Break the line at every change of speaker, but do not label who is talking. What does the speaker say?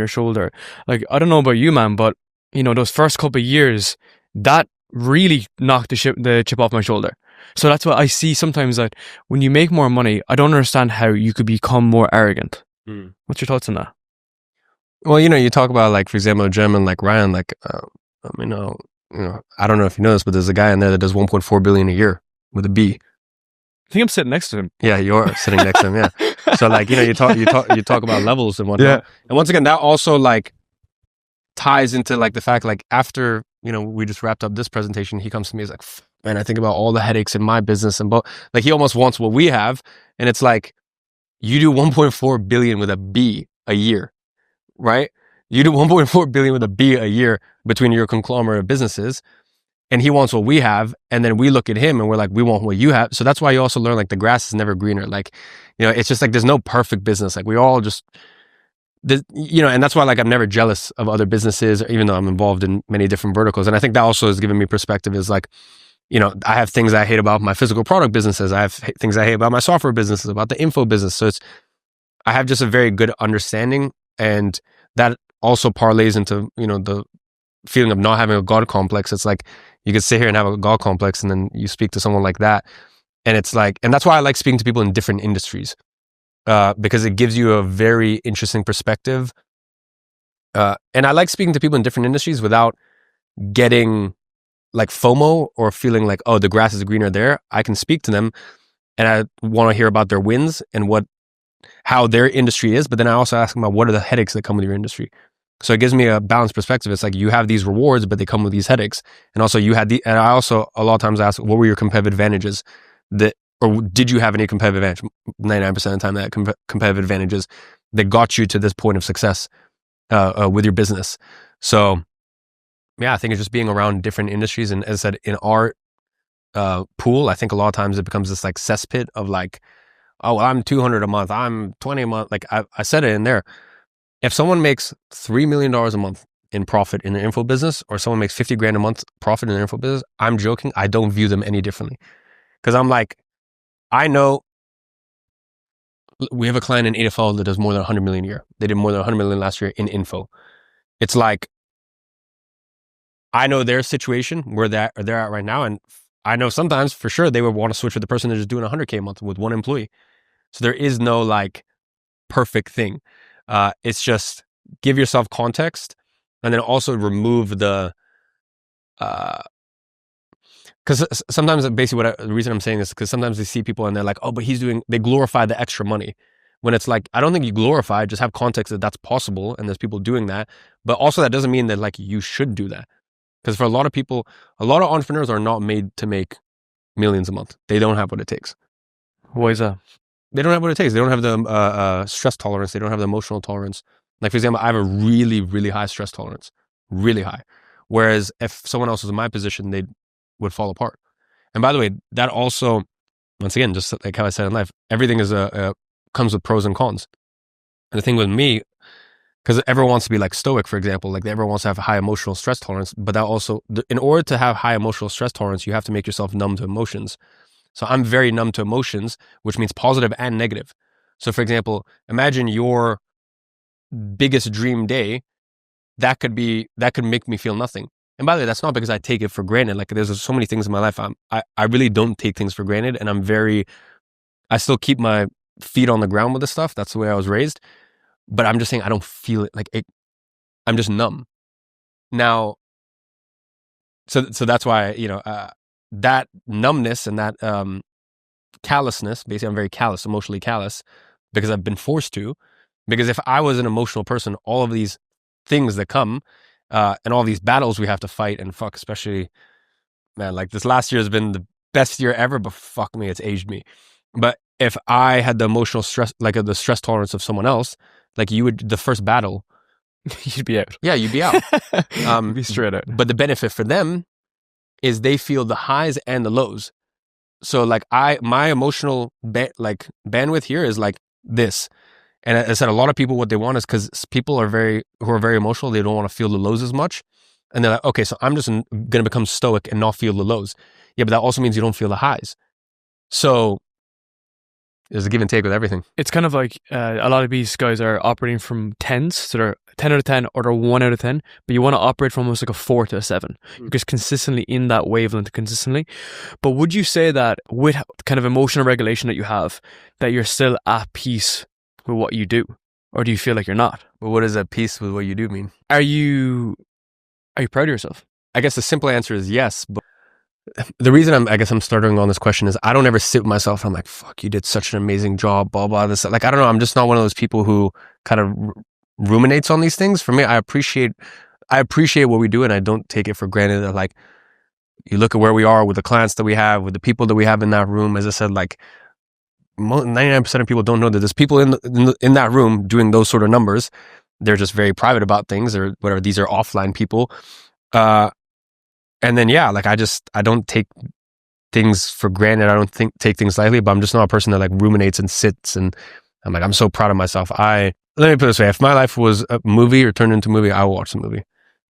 your shoulder. Like, I don't know about you, man, but you know, those first couple of years, that really knocked the chip off my shoulder. So that's why I see sometimes that when you make more money, I don't understand how you could become more arrogant. What's your thoughts on that?
Well, you know, you talk about, like, for example, a gentleman like Ryan, like, you know, I don't know if you know this, but there's a guy in there that does 1.4 billion a year with a B.
I think I'm sitting next to him.
Yeah, you're sitting next to him. Yeah. So, like, you know, you talk about levels and whatnot.
Yeah.
And once again, that also, like, ties into, like, the fact, like, after, you know, we just wrapped up this presentation, he comes to me, he's like, man, I think about all the headaches in my business, and like, he almost wants what we have. And it's like, you do 1.4 billion with a B a year, right? You do 1.4 billion with a B a year between your conglomerate of businesses, and he wants what we have. And then we look at him and we're like, we want what you have. So that's why you also learn, like, the grass is never greener. Like, you know, it's just like, there's no perfect business. Like, we all just, you know, and that's why, like, I'm never jealous of other businesses, even though I'm involved in many different verticals. And I think that also has given me perspective, is like, you know, I have things I hate about my physical product businesses. I have things I hate about my software businesses, about the info business. So I have just a very good understanding, and that also parlays into, you know, the feeling of not having a God complex. It's like, you could sit here and have a God complex, and then you speak to someone like that, and it's like, and that's why I like speaking to people in different industries, because it gives you a very interesting perspective. And I like speaking to people in different industries without getting, like, FOMO or feeling like, oh, the grass is greener there. I can speak to them, and I want to hear about their wins and how their industry is. But then I also ask them about, what are the headaches that come with your industry? So it gives me a balanced perspective. It's like, you have these rewards, but they come with these headaches. And also and I also a lot of times ask, what were your competitive advantages or did you have any competitive advantage? 99% of the time, that competitive advantages that got you to this point of success with your business. So yeah, I think it's just being around different industries. And as I said, in our pool, I think a lot of times it becomes this, like, cesspit of, like, oh, well, I'm 200 a month, I'm 20 a month. Like, I said it in there. If someone makes $3 million a month in profit in their info business, or someone makes 50 grand a month profit in their info business, I'm joking. I don't view them any differently, because I'm like, I know we have a client in AFL that does more than 100 million a year. They did more than 100 million last year in info. It's like, I know their situation, where they're at right now. And I know sometimes for sure they would want to switch with the person that's just doing 100K a month with one employee. So there is no, like, perfect thing. It's just give yourself context, and then also remove the, because sometimes basically the reason I'm saying this is because sometimes they see people and they're like, oh, but they glorify the extra money, when it's like, I don't think you glorify, just have context that that's possible and there's people doing that. But also that doesn't mean that, like, you should do that, because for a lot of people, a lot of entrepreneurs are not made to make millions a month. They don't have what it takes.
Why is that?
They don't have what it takes. They don't have the stress tolerance. They don't have the emotional tolerance. Like, for example, I have a really, really high stress tolerance, really high. Whereas if someone else was in my position, they would fall apart. And by the way, that also, once again, just like how I said in life, everything is comes with pros and cons. And the thing with me, because everyone wants to be like stoic, for example, like everyone wants to have a high emotional stress tolerance, but that also, in order to have high emotional stress tolerance, you have to make yourself numb to emotions. So I'm very numb to emotions, which means positive and negative. So for example, imagine your biggest dream day, that could make me feel nothing. And by the way, that's not because I take it for granted. Like, there's so many things in my life, I really don't take things for granted. And I still keep my feet on the ground with this stuff. That's the way I was raised. But I'm just saying, I don't feel it. Like, I'm just numb. Now, so that's why, you know, that numbness and that callousness, basically I'm very callous, emotionally callous, because I've been forced to. Because if I was an emotional person, all of these things that come and all these battles we have to fight, and fuck, especially, man, like, this last year has been the best year ever, but fuck me, it's aged me. But if I had the emotional stress, like the stress tolerance of someone else, like, the first battle,
you'd be out.
Yeah, you'd be out.
Be straight out.
But the benefit for them is they feel the highs and the lows. So, like, my emotional bandwidth here is like this. And I said, a lot of people, what they want is, because people who are very emotional, they don't want to feel the lows as much. And they're like, okay, so I'm just going to become stoic and not feel the lows. Yeah, but that also means you don't feel the highs. So There's a give and take with everything.
It's kind of like a lot of these guys are operating from 10s, so they're 10 out of 10 or they're 1 out of 10, but you want to operate from almost like a 4 to a 7. You're just consistently in that wavelength consistently. But would you say that with kind of emotional regulation that you have, that you're still at peace with what you do? Or do you feel like you're not?
But what does at peace with what you do mean?
Are you proud of yourself?
I guess the simple answer is yes, but the reason I'm starting on this question is I don't ever sit with myself. I'm like, fuck, you did such an amazing job, blah, blah, this. Like, I don't know. I'm just not one of those people who kind of ruminates on these things. For me, I appreciate what we do, and I don't take it for granted that, like, you look at where we are with the clients that we have, with the people that we have in that room. As I said, like, 99% of people don't know that there's people in that room doing those sort of numbers. They're just very private about things or whatever. These are offline people. And then, yeah, like I don't take things for granted. I don't take things lightly, but I'm just not a person that like ruminates and sits and I'm like, I'm so proud of myself. Let me put it this way. If my life was a movie or turned into a movie, I will watch the movie.